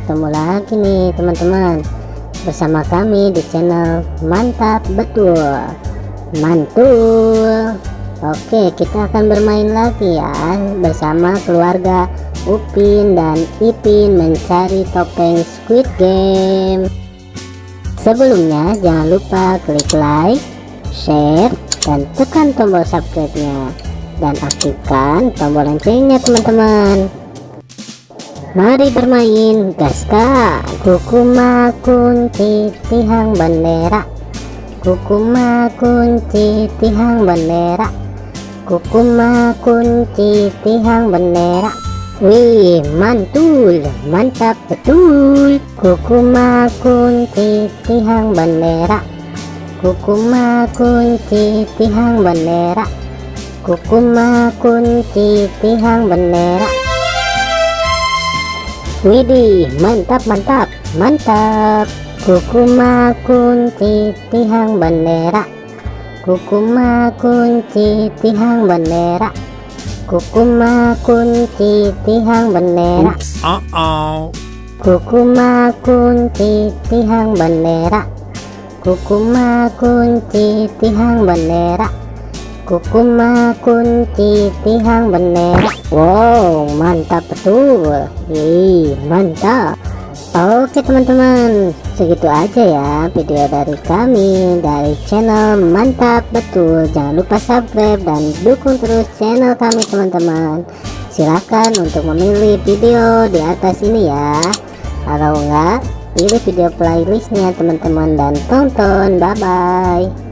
ketemu lagi nih teman-teman bersama kami di channel Mantap Betul Mantul. Oke, kita akan bermain lagi ya bersama keluarga Upin dan Ipin mencari topeng Squid Game. Sebelumnya jangan lupa klik like, share, dan tekan tombol subscribe-nya dan aktifkan tombol loncengnya teman-teman. Mari bermain, gaska. Kukuma kunci tihang bendera, kukuma kunci tihang bendera, kukuma kunci tihang bendera. Wih, mantul, mantap betul. Kukuma kunci tihang bendera, kukuma kunci tihang bendera, kukuma kunci tihang bendera. Widih, mantap mantap mantap. Kukuma kunci tihang bendera, kukuma kunci tihang bendera, kukuma kunci tihang bendera. Kukuma kunci tihang bendera, kukuma kunci tihang bendera, kukuma kunci tihang bendera. Wow, mantap betul. Mantap. Oke teman-teman, segitu aja ya video dari kami dari channel Mantap Betul. Jangan lupa subscribe dan dukung terus channel kami teman-teman. Silahkan untuk memilih video di atas ini ya. Kalau enggak, pilih video playlistnya teman-teman dan tonton. Bye bye.